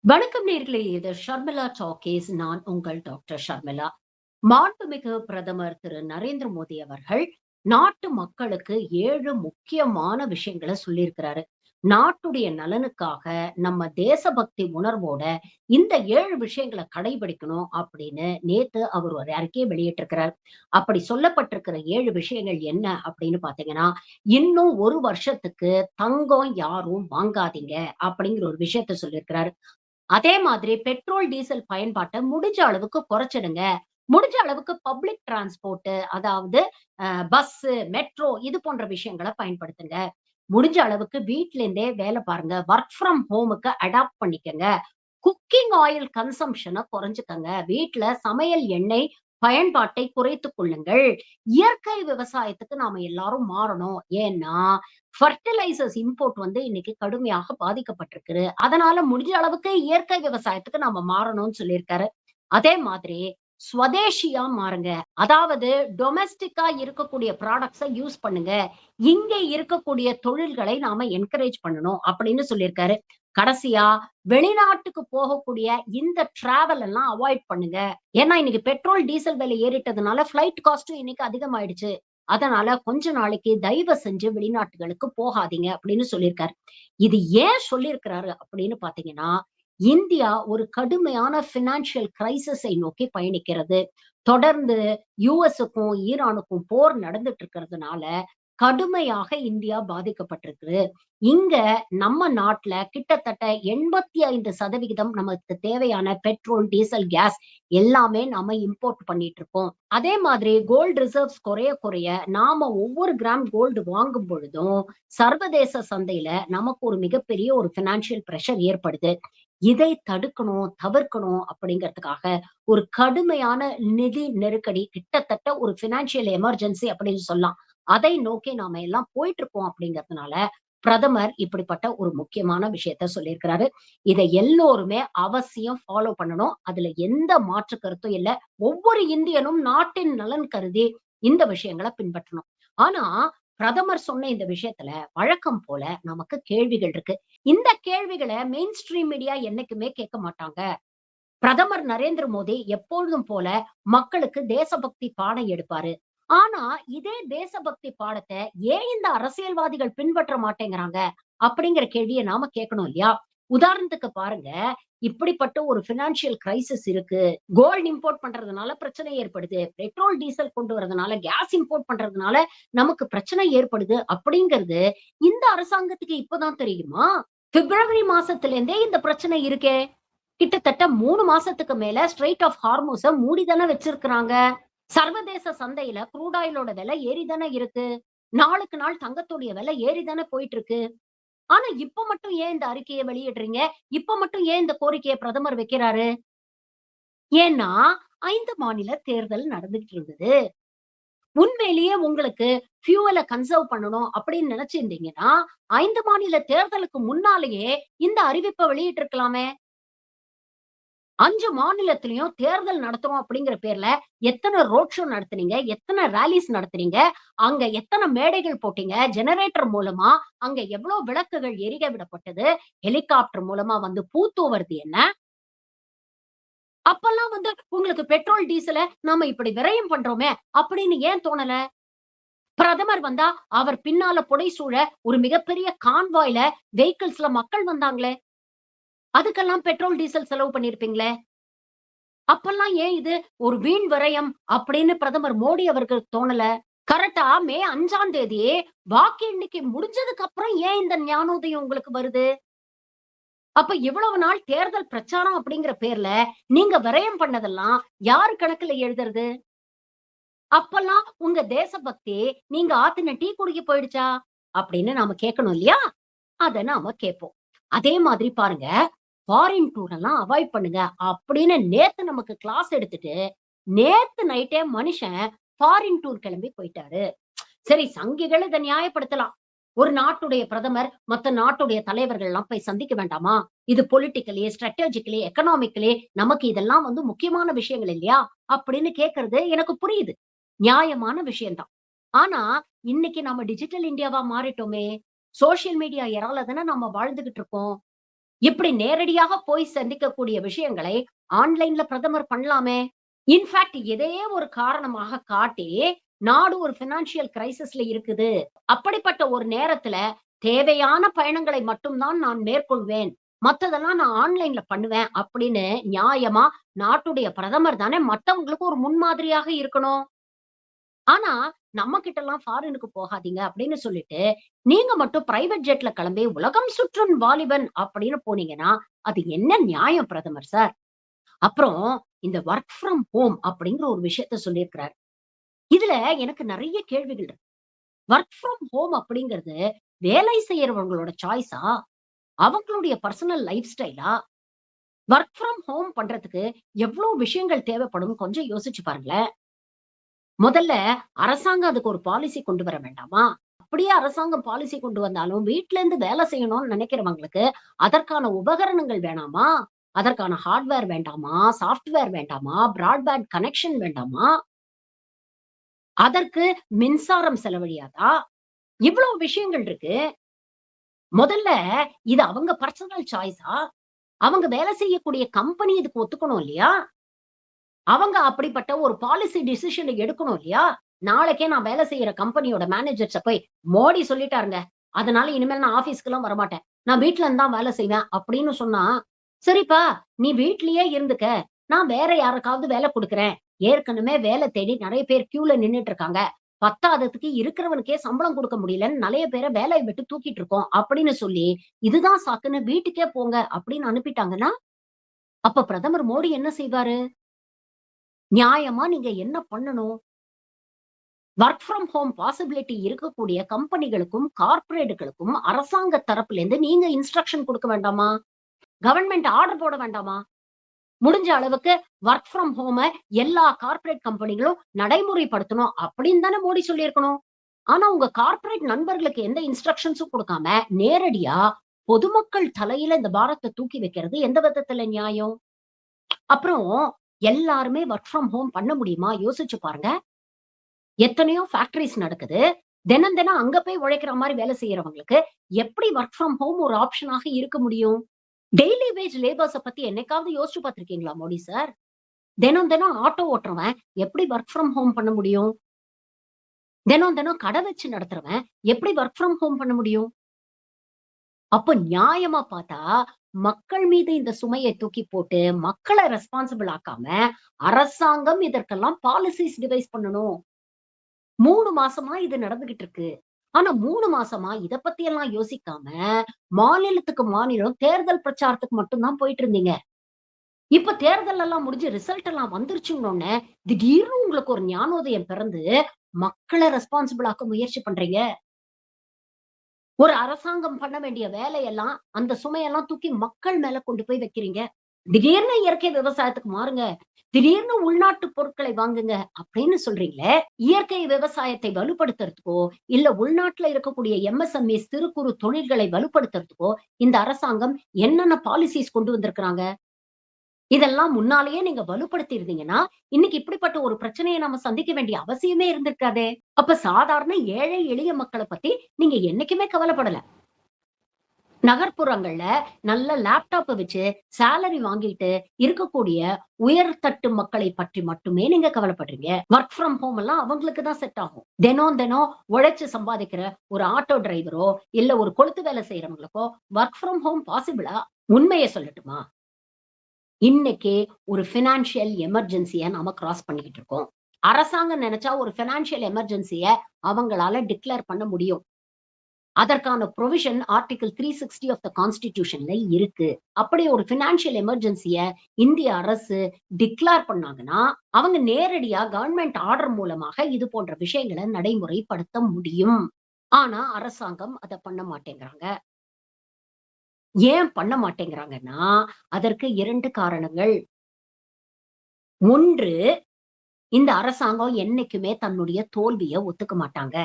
வணக்கம் நேர்களே, இது ஷர்மிளா டாக்கீஸ். நான் உங்கள் டாக்டர் ஷர்மிளா. மாண்புமிகு பிரதமர் திரு நரேந்திர மோடி அவர்கள் நாட்டு மக்களுக்கு 7 முக்கியமான விஷயங்கள சொல்லியிருக்கிறாரு. நாட்டுடைய நலனுக்காக நம்ம தேசபக்தி உணர்வோட இந்த 7 விஷயங்கள கடைபிடிக்கணும் அப்படின்னு நேத்து அவர் ஒரு அறிக்கையை வெளியிட்டிருக்கிறார். அப்படி சொல்லப்பட்டிருக்கிற 7 விஷயங்கள் என்ன அப்படின்னு பார்த்தீங்கன்னா, இன்னும் 1 வருஷத்துக்கு தங்கம் யாரும் வாங்காதீங்க அப்படிங்கிற ஒரு விஷயத்த சொல்லியிருக்கிறாரு. அதே மாதிரி பெட்ரோல், டீசல் பயன்பாட்ட முடிஞ்ச அளவுக்கு குறைச்சிடுங்க. முடிஞ்ச அளவுக்கு பப்ளிக் டிரான்ஸ்போர்ட் அதாவது பஸ்ஸு, மெட்ரோ இது போன்ற விஷயங்கள பயன்படுத்துங்க. முடிஞ்ச அளவுக்கு வீட்ல இருந்தே வேலை பாருங்க. வொர்க் ஃப்ரம் ஹோமுக்கு அடாப்ட் பண்ணிக்கங்க. குக்கிங் ஆயில் கன்சம்ப்ஷன குறைச்சுக்கங்க. வீட்ல சமையல் எண்ணெய் பயன்பாட்டை குறைத்துக் கொள்ளுங்கள். இயற்கை விவசாயத்துக்கு நாம எல்லாரும் மாறணும். ஏன்னா, ஃபெர்டிலைசர்ஸ் இம்போர்ட் இன்னைக்கு கடுமையாக பாதிக்கப்பட்டிருக்கு. அதனால முடிஞ்ச அளவுக்கு இயற்கை விவசாயத்துக்கு நாம மாறணும்னு சொல்லியிருக்காரு. அதே மாதிரி ஸ்வதேஷியா மாறுங்க. அதாவது டொமெஸ்டிக்கா இருக்கக்கூடிய ப்ராடக்ட்ஸ யூஸ் பண்ணுங்க. இங்க இருக்கக்கூடிய தொழில்களை நாம என்கரேஜ் பண்ணணும் அப்படின்னு சொல்லியிருக்காரு. கடைசியா வெளிநாட்டுக்கு போகக்கூடிய இந்த டிராவல் எல்லாம் அவாய்ட் பண்ணுங்க. ஏன்னா இன்னைக்கு பெட்ரோல், டீசல் விலை ஏறிட்டதுனால ஃப்ளைட் காஸ்டும் இன்னைக்கு அதிகமாயிடுச்சு. அதனால கொஞ்ச நாளைக்கு தயவு செஞ்சு வெளிநாட்டுகளுக்கு போகாதீங்க அப்படின்னு சொல்லியிருக்காரு. இது ஏன் சொல்லியிருக்கிறாரு அப்படின்னு பார்த்தீங்கன்னா, இந்தியா ஒரு கடுமையான பினான்சியல் கிரைசிஸை நோக்கி பயணிக்கிறது. தொடர்ந்து யுஎஸ்ஸுக்கும், ஈரானுக்கும் போர் நடந்துட்டு இருக்கிறதுனால கடுமையாக இந்தியா பாதிக்கப்பட்டிருக்கு. இங்க நம்ம நாட்டுல கிட்டத்தட்ட 85% நமக்கு தேவையான பெட்ரோல், டீசல், கேஸ் எல்லாமே நாம இம்போர்ட் பண்ணிட்டு இருக்கோம். அதே மாதிரி கோல்ட் ரிசர்வ்ஸ் குறைய குறைய நாம ஒவ்வொரு கிராம் கோல்டு வாங்கும் பொழுதும் சர்வதேச சந்தையில நமக்கு ஒரு மிகப்பெரிய ஒரு பினான்சியல் பிரஷர் ஏற்படுது. இதை தடுக்கணும், தவிர்க்கணும் அப்படிங்கிறதுக்காக ஒரு கடுமையான நிதி நெருக்கடி கிட்டத்தட்ட ஒரு பினான்சியல் எமர்ஜென்சி அப்படின்னு சொல்லலாம். அதை நோக்கி நாம எல்லாம் போயிட்டு இருக்கோம் அப்படிங்கிறதுனால, பிரதமர் இப்படிப்பட்ட ஒரு முக்கியமான விஷயத்த சொல்லியிருக்கிறாரு. இத எல்லோருமே அவசியம் ஃபாலோ பண்ணணும். அதுல எந்த மாற்று கருத்தும் இல்ல. ஒவ்வொரு இந்தியனும் நாட்டின் நலன் கருதி இந்த விஷயங்கள பின்பற்றணும். ஆனா, பிரதமர் சொன்ன இந்த விஷயத்துல வழக்கம் போல நமக்கு கேள்விகள் இருக்கு. இந்த கேள்விகள மெயின் ஸ்ட்ரீம் மீடியா என்னைக்குமே கேட்க மாட்டாங்க. பிரதமர் நரேந்திர மோடி எப்பொழுதும் போல மக்களுக்கு தேசபக்தி பாடம் எடுப்பாரு. ஆனா, இதே தேசபக்தி பாடத்த ஏன் இந்த அரசியல்வாதிகள் பின்பற்ற மாட்டேங்கிறாங்க? அப்படிங்கிற கேள்விய நாம கேட்கணும் இல்லையா? உதாரணத்துக்கு பாருங்க, இப்படிப்பட்ட ஒரு பினான்சியல் கிரைசிஸ் இருக்கு. கோல்ட் இம்போர்ட் பண்றதுனால பிரச்சனை ஏற்படுது. பெட்ரோல், டீசல் கொண்டு வரதுனால, கேஸ் இம்போர்ட் பண்றதுனால நமக்கு பிரச்சனை ஏற்படுது அப்படிங்கிறது இந்த அரசாங்கத்துக்கு இப்பதான் தெரியுமா? பிப்ரவரி மாசத்துல இருந்தே இந்த பிரச்சனை இருக்கே. கிட்டத்தட்ட 3 மாசத்துக்கு மேல ஸ்ட்ரெய்ட் ஆஃப் ஹார்முஸ மூடி தானே வச்சிருக்கிறாங்க. சர்வதேச சந்தையில க்ரூட் ஆயிலோட விலை ஏறி தானே இருக்கு. நாளுக்கு நாள் தங்கத்துடைய விலை ஏறி தானே போயிட்டு இருக்கு. ஆனா இப்ப மட்டும் ஏன் இந்த அறிக்கைய வெளியிடுறீங்க? இப்ப மட்டும் ஏன் இந்த கோரிக்கைய பிரதமர் வைக்கிறாரு? ஏன்னா 5 மாநில தேர்தல் நடந்துகிட்டு இருந்தது. உண்மையிலேயே உங்களுக்கு ஃபியூவல கன்சர்வ் பண்ணணும் அப்படின்னு நினைச்சிருந்தீங்கன்னா, 5 மாநில தேர்தலுக்கு முன்னாலேயே இந்த அறிவிப்ப வெளியிட்டிருக்கலாமே! 5 மாநிலத்திலயும் தேர்தல் நடத்துறோம் அப்படிங்கிற பேர்ல எத்தன ரோட் ஷோ நடத்துனீங்க? எத்தன ராலிஸ் நடத்துனீங்க? அங்க எத்தன மேடைகள் போட்டீங்க? ஜெனரேட்டர் மூலமா அங்க எவ்வளோ விளக்குகள் எரிய விடப்பட்டது? ஹெலிகாப்டர் மூலமா வந்து பூ தூவுறது என்ன? அப்பல்லாம் உங்களுக்கு பெட்ரோல், டீசல நாம இப்படி விரயம் பண்றோமே அப்படின்னு ஏன் தோணல? பிரதமர் வந்தா அவர் பின்னால புடைசூழ ஒரு மிகப்பெரிய கான்வாய்ல வெஹிக்கிள்ஸ்ல மக்கள் வந்தாங்களே! அதுக்கெல்லாம் பெட்ரோல், டீசல் செலவு பண்ணியிருப்பீங்களே! அப்பல்லாம் ஏன் இது ஒரு வீண் விரயம் அப்படின்னு பிரதமர் மோடி அவர்களுக்கு தோணல? கரெக்ட்டா மே 5ஆம் தேதி வாக்கு எண்ணிக்கை முடிஞ்சதுக்கு அப்புறம் ஏன் இந்த ஞானோதயம் உங்களுக்கு வருது? அப்ப இவ்வளவு நாள் தேர்தல் பிரச்சாரம் அப்படிங்கிற பேர்ல நீங்க விரயம் பண்ணதெல்லாம் யாரு கணக்குல எழுதுறது? அப்பல்லாம் உங்க தேசபக்தி நீங்க ஆத்துன டீ குடிக்க போயிடுச்சா? அப்படின்னு நாம கேட்கணும் இல்லையா? அத நாம கேட்போம். அதே மாதிரி பாருங்க, ஃபாரின் டூர் எல்லாம் அவாய்ட் பண்ணுங்க அப்படின்னு நேத்து நமக்கு கிளாஸ் எடுத்துட்டு, நேத்து நைட்டே மனுஷன் ஃபாரின் டூர் கிளம்பி போயிட்டாரு. சரி சங்கிகள் இத நியாயப்படுத்தலாம். ஒரு நாட்டுடைய பிரதமர் மத்த நாட்டுடைய தலைவர்கள் எல்லாம் போய் சந்திக்க வேண்டாமா? இது பொலிட்டிக்கலி, ஸ்ட்ராட்டஜிக்கலி, எக்கனாமிக்கலி நமக்கு இதெல்லாம் முக்கியமான விஷயங்கள் இல்லையா? அப்படின்னு கேட்கறது எனக்கு புரியுது. நியாயமான விஷயம் தான். ஆனா, இன்னைக்கு நம்ம டிஜிட்டல் இந்தியாவா மாறிட்டோமே! சோசியல் மீடியா எரால தானே நம்ம வாழ்ந்துகிட்டு இருக்கோம். இப்படி நேரடியாக போய் சந்திக்கக்கூடிய விஷயங்களை ஆன்லைன்ல பிரதமர் பண்ணலாமே. இன்ஃபாக்ட் இதையே ஒரு காரணமாக காட்டி, நாடு ஒரு பினான்சியல் கிரைசிஸ்ல இருக்குது. அப்படிப்பட்ட ஒரு நேரத்துல தேவையான பயணங்களை மட்டும் தான் நான் மேற்கொள்வேன். மத்ததெல்லாம் நான் ஆன்லைன்ல பண்ணுவேன் அப்படின்னு நியாயமா நாட்டுடைய பிரதமர் தானே மத்தவங்களுக்கு ஒரு முன்மாதிரியாக இருக்கணும். ஆனா, நம்ம கிட்டலாம் ஃபாரினுக்கு போகாதீங்க அப்படின்னு சொல்லிட்டு, நீங்க மட்டும் பிரைவேட் ஜெட்ல கிளம்பி உலகம் சுற்றும் வாலிபன் அப்படின்னு போனீங்கன்னா, அது என்ன நியாயம் பிரதமர் சார்? அப்புறம் இந்த வொர்க் ஃப்ரம் ஹோம் அப்படிங்கிற ஒரு விஷயத்த சொல்லியிருக்கிறாரு. இதுல எனக்கு நெறைய கேள்விகள் இருக்கு. வொர்க் ஃப்ரம் ஹோம் அப்படிங்கிறது வேலை செய்யறவங்களோட சாய்ஸா? அவங்களுடைய பர்சனல் லைஃப் ஸ்டைலா? வொர்க் ஃப்ரம் ஹோம் பண்றதுக்கு எவ்ளோ விஷயங்கள் தேவைப்படும் கொஞ்சம் யோசிச்சு பாருங்களேன். முதல்ல அரசாங்கம் அதுக்கு ஒரு பாலிசி கொண்டு வர வேண்டாமா? அப்படியே அரசாங்கம் பாலிசி கொண்டு வந்தாலும், வீட்ல இருந்து வேலை செய்யணும்னு நினைக்கிறவங்களுக்கு, அதற்கான உபகரணங்கள் வேணாமா? அதற்கான ஹார்ட்வேர் வேண்டாமா? சாஃப்ட்வேர் வேண்டாமா? பிராட்பேண்ட் கனெக்ஷன் வேண்டாமா? அதற்கு மின்சாரம் செலவழியாதா? இவ்வளவு விஷயங்கள் இருக்கு. முதல்ல இது அவங்க பர்சனல் சாய்ஸா? அவங்க வேலை செய்யக்கூடிய கம்பெனி இதுக்கு ஒத்துக்கணும் இல்லையா? அவங்க அப்படிப்பட்ட ஒரு பாலிசி டிசிஷன் எடுக்கணும் இல்லையா? நாளைக்கே நான் வேலை செய்யற கம்பெனியோட மேனேஜர்ஸ போய், "மோடி சொல்லிட்டாருங்க. அதனால இனிமேல் நான் ஆபீஸ்க்குலாம் வரமாட்டேன். நான் வீட்ல இருந்து தான் வேலை செய்வேன்." அப்படின்னு சொன்னா, "சரிப்பா, நீ வீட்லயே இருந்துக்க. நான் வேற யாருக்காவது வேலை குடுக்குறேன். ஏற்கனவே வேலை தேடி நெறைய பேர் கியூல நின்னுட்டு இருக்காங்க. பத்தாததுக்கு இருக்கிறவனுக்கே சம்பளம் குடுக்க முடியலன்னு நெறைய பேர வேலைய விட்டு தூக்கிட்டு இருக்கோம்." அப்படின்னு சொல்லி, இதுதான் சாக்குன்னு வீட்டுக்கே போங்க அப்படின்னு அனுப்பிட்டாங்கன்னா, அப்ப பிரதமர் மோடி என்ன செய்வாரு? நியாயமா நீங்க என்ன பண்ணணும்? வொர்க் ஃப்ரம் ஹோம் பாசிபிலிட்டி இருக்கக்கூடிய கம்பெனிகளுக்கும், கார்ப்பரேட்டுகளுக்கும் அரசாங்க தரப்பிலேருந்து நீங்க இன்ஸ்ட்ரக்ஷன் குடுக்க வேண்டாமா? கவர்ன்மென்ட் ஆர்டர் போட வேண்டாமா? முடிஞ்ச அளவுக்கு வொர்க் ஃப்ரம் ஹோம எல்லா கார்ப்பரேட் கம்பெனிகளும் நடைமுறைப்படுத்தணும் அப்படின்னு தானே மோடி சொல்லியிருக்கணும். ஆனா உங்க கார்ப்பரேட் நண்பர்களுக்கு எந்த இன்ஸ்ட்ரக்ஷன்ஸும் குடுக்காம, நேரடியா பொதுமக்கள் தலையில இந்த பாரத்த தூக்கி வைக்கிறது எந்த விதத்துல நியாயம்? அப்புறம் எல்லாருமே வொர்க் ஃப்ரம் ஹோம் பண்ண முடியுமா? யோசிச்சு பாருங்க. எத்தனையோ ஃபேக்டரிஸ் நடக்குது. தினம் தினம் அங்க போய் உழைக்கிற மாரி வேலை செய்யறவங்களுக்கு, எப்படி வொர்க் ஃப்ரம் ஹோம் ஒரு ஆப்ஷனாக இருக்க முடியும்? டெய்லி வேஜ் லேபர்ஸ பத்தி என்னைக்காவது யோசிச்சு பார்த்திருக்கீங்களா மோடி சார்? தினம் தினம் ஆட்டோ ஓட்டுறவன் எப்படி வொர்க் ஃப்ரம் ஹோம் பண்ண முடியும்? தினம் தினம் கடை வச்சு நடத்துறவன் எப்படி வொர்க் ஃப்ரம் ஹோம் பண்ண முடியும்? அப்ப நியாயமா பார்த்தா, மக்கள் மீது இந்த சுமைய தூக்கி போட்டு, மக்கள ரெஸ்பான்சிபிள் ஆக்காம, அரசாங்கம் இதற்கெல்லாம் பாலிசிஸ் டிவைஸ் பண்ணணும். 3 மாசமா இது நடந்துகிட்டு இருக்கு. ஆனா 3 மாசமா இத பத்தியெல்லாம் யோசிக்காம, மாநிலத்துக்கு மாநிலம் தேர்தல் பிரச்சாரத்துக்கு மட்டும் தான் போயிட்டு இருந்தீங்க. இப்ப தேர்தல் எல்லாம் முடிஞ்சு ரிசல்ட் எல்லாம் வந்துருச்சுன்னோனே, திடீர்னு உங்களுக்கு ஒரு ஞானோதயம் பிறந்து, மக்கள ரெஸ்பான்சிபிள் ஆக்க முயற்சி பண்றீங்க. ஒரு அரசாங்கம் பண்ண வேண்டிய வேலையெல்லாம், அந்த சுமையெல்லாம் தூக்கி மக்கள் மேல கொண்டு போய் வைக்கிறீங்க. திடீர்னு இயற்கை விவசாயத்துக்கு மாறுங்க. திடீர்னு உள்நாட்டு பொருட்களை வாங்குங்க அப்படின்னு சொல்றீங்களே. இயற்கை விவசாயத்தை வலுப்படுத்துறதுக்கோ, இல்ல உள்நாட்டுல இருக்கக்கூடிய எம்எஸ்எம்இஸ் சிறு குறு தொழில்களை வலுப்படுத்துறதுக்கோ, இந்த அரசாங்கம் என்னென்ன பாலிசிஸ் கொண்டு வந்திருக்கிறாங்க? இதெல்லாம் முன்னாலேயே நீங்க வலுப்படுத்தி இருந்தீங்கன்னா, இன்னைக்கு இப்படிப்பட்ட ஒரு பிரச்சனைய நம்ம சந்திக்க வேண்டிய அவசியமே இருந்திருக்காதே. அப்ப சாதாரண ஏழை எளிய மக்கள பத்தி நீங்க என்னைக்குமே கவலைப்படல. நகர்ப்புறங்கள்ல நல்ல லேப்டாப்ப வச்சு சேலரி வாங்கிட்டு இருக்கக்கூடிய உயர்தட்டு மக்களை பற்றி மட்டுமே நீங்க கவலைப்படுறீங்க. வொர்க் ஃப்ரம் ஹோம் எல்லாம் அவங்களுக்கு தான் செட் ஆகும். தினம் தினம் உழைச்சு சம்பாதிக்கிற ஒரு ஆட்டோ டிரைவரோ, இல்ல ஒரு கொளுத்து வேலை செய்றவங்களுக்கோ வொர்க் ஃப்ரம் ஹோம் பாசிபிளா? உண்மைய சொல்லட்டுமா? இன்னைக்கு ஒரு பினான்சியல் எமர்ஜென்சிய நாம கிராஸ் பண்ணிக்கிட்டு இருக்கோம். அரசாங்கம் நெனச்சா ஒரு பினான்சியல் எமர்ஜென்சிய அவங்களால டிக்ளேர் பண்ண முடியும். அதற்கான புரோவிஷன் ஆர்டிகிள் 360 ஆஃப் த கான்ஸ்டிடியூஷன்ல இருக்கு. அப்படி ஒரு பினான்சியல் எமர்ஜென்சிய இந்திய அரசு டிக்ளேர் பண்ணாங்கன்னா, அவங்க நேரடியா கவர்ன்மென்ட் ஆர்டர் மூலமாக இது போன்ற விஷயங்கள நடைமுறைப்படுத்த முடியும். ஆனா அரசாங்கம் அத பண்ண மாட்டேங்கிறாங்க. ஏன் பண்ண மாட்டேங்கிறாங்கன்னா, அதற்கு 2 காரணங்கள். 1 இந்த அரசாங்கம் என்னைக்குமே தன்னுடைய தோல்விய ஒத்துக்க மாட்டாங்க.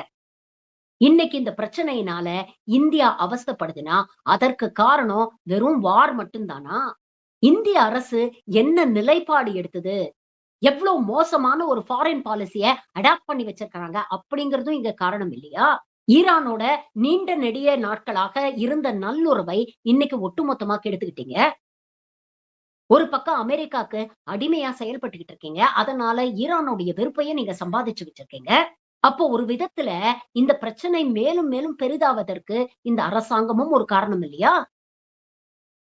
இன்னைக்கு இந்த பிரச்சனையினால இந்தியா அவஸ்தைப்படுதுன்னா, அதற்கு காரணம் வெறும் வார் மட்டும் தானா? இந்திய அரசு என்ன நிலைப்பாடு எடுத்தது? எவ்ளோ மோசமான ஒரு ஃபாரின் பாலிசிய அடாப்ட் பண்ணி வச்சிருக்காங்க அப்படிங்கிறதும் இங்க காரணம் இல்லையா? ஈரானோட நீண்ட நெடிய நாட்களாக இருந்த நல்லுறவை இன்னைக்கு ஒட்டுமொத்தமா கெடுத்துக்கிட்டீங்க. ஒரு பக்கம் அமெரிக்காக்கு அடிமையா செயல்பட்டுக்கிட்டு இருக்கீங்க. அதனால ஈரானுடைய வெறுப்பையும் நீங்க சம்பாதிச்சு வச்சிருக்கீங்க. அப்போ ஒரு விதத்துல இந்த பிரச்சனை மேலும் மேலும் பெரிதாவதற்கு இந்த அரசாங்கமும் ஒரு காரணம் இல்லையா?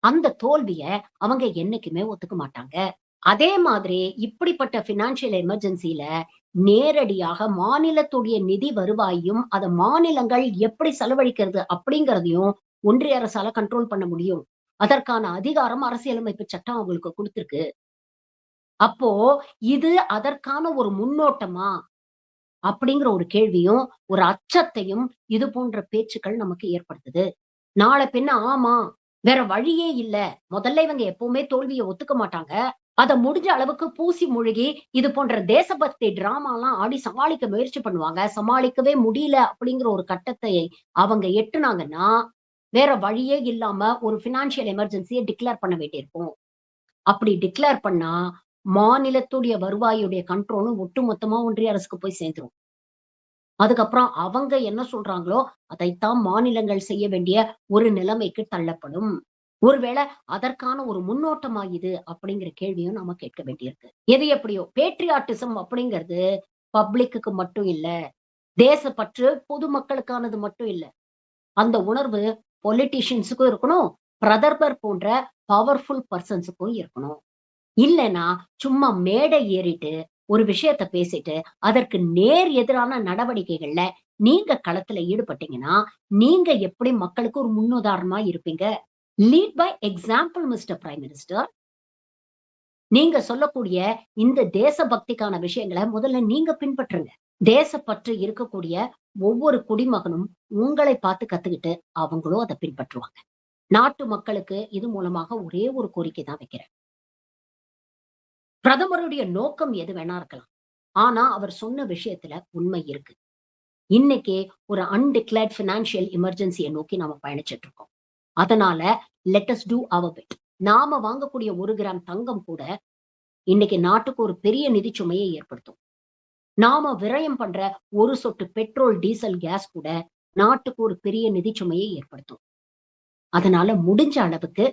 அந்த தோல்விய அவங்க என்னைக்குமே ஒத்துக்க மாட்டாங்க. அதே மாதிரி இப்படிப்பட்ட பினான்சியல் எமர்ஜென்சில நேரடியாக மாநிலத்துடைய நிதி வருவாயும், அத மாநிலங்கள் எப்படி செலவழிக்கிறது அப்படிங்கிறதையும் ஒன்றிய அரசால கண்ட்ரோல் பண்ண முடியும். அதற்கான அதிகாரம் அரசியலமைப்பு சட்டம் அவங்களுக்கு குடுத்திருக்கு. அப்போ இது அதற்கான ஒரு முன்னோட்டமா? அப்படிங்கிற ஒரு கேள்வியும், ஒரு அச்சத்தையும் இது போன்ற பேச்சுக்கள் நமக்கு ஏற்படுத்துது. நாள பின்ன ஆமா, வேற வழியே இல்ல. முதல்ல இவங்க எப்பவுமே தோல்விய ஒத்துக்க மாட்டாங்க. அத முடிஞ்ச அளவுக்கு பூசி முழுகி, இது போன்ற தேசபக்தி டிராமாலாம் ஆடி சமாளிக்க முயற்சி பண்ணுவாங்க. சமாளிக்கவே முடியல அப்படிங்கிற ஒரு கட்டத்தை அவங்க எட்டுனாங்கன்னா, வேற வழியே இல்லாம ஒரு பினான்சியல் எமர்ஜென்சிய டிக்ளேர் பண்ண வேண்டியிருக்கும். அப்படி டிக்ளேர் பண்ணா, மாநிலத்துடைய வருவாயுடைய கண்ட்ரோலும் ஒட்டுமொத்தமா ஒன்றிய அரசுக்கு போய் சேர்ந்துரும். அதுக்கப்புறம் அவங்க என்ன சொல்றாங்களோ, அதைத்தான் மாநிலங்கள் செய்ய வேண்டிய ஒரு நிலைமைக்கு தள்ளப்படும். ஒருவேள அதற்கான ஒரு முன்னோட்டமா இது அப்படிங்கிற கேள்வியும் நாம கேட்க வேண்டியிருக்கு. எது எப்படியோ பேட்ரியாட்டிசம் அப்படிங்கிறது பப்ளிக்குக்கு மட்டும் இல்ல. தேசப்பற்று பொதுமக்களுக்கானது மட்டும் இல்ல. அந்த உணர்வு பொலிட்டீஷியன்ஸுக்கும் இருக்கணும். பிரதமர் போன்ற பவர்ஃபுல் பெர்சன்ஸுக்கும் இருக்கணும். இல்லன்னா, சும்மா மேடை ஏறிட்டு, ஒரு விஷயத்த பேசிட்டு, அதற்கு நேர் எதிரான நடவடிக்கைகள்ல நீங்க களத்துல ஈடுபட்டீங்கன்னா, நீங்க எப்படி மக்களுக்கு ஒரு முன்னுதாரணமா இருப்பீங்க? Lead by example mister prime minister. நீங்க சொல்லக்கூடிய இந்த தேசபக்திக்கான விஷயங்கள முதல்ல நீங்க பின்பற்றுங்க. தேசப்பற்று இருக்கக்கூடிய ஒவ்வொரு குடிமகனும் உங்களை பார்த்து கத்துக்கிட்டு, அவங்களும் அத பின்பற்றுவாங்க. நாட்டு மக்களுக்கு இது மூலமாக ஒரே ஒரு கோரிக்கை தான் வைக்கிறேன். பிரதமருடைய நோக்கம் எது வேணா இருக்கலாம். ஆனா, அவர் சொன்ன விஷயத்துல உண்மை இருக்கு. இன்னைக்கு ஒரு அன்டிக்ளேர்ட் பினான்சியல் எமர்ஜென்சிய நோக்கி நாம பயணிச்சுட்டு இருக்கோம். அதனால லெட் அஸ் டூ அவர் பிட். நாம வாங்கக்கூடிய 1 கிராம் தங்கம் கூட இன்னைக்கு நாட்டுக்கு ஒரு பெரிய நிதிச் சுமையை ஏற்படுத்தும். நாம விரயம் பண்ற ஒரு சொட்டு பெட்ரோல், டீசல், கேஸ் கூட நாட்டுக்கு ஒரு பெரிய நிதிச் சுமையை ஏற்படுத்தும். அதனால முடிஞ்ச அளவுக்கு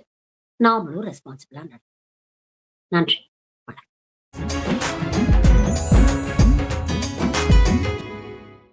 நாமளும் ரெஸ்பான்சிபிளா நன்றி.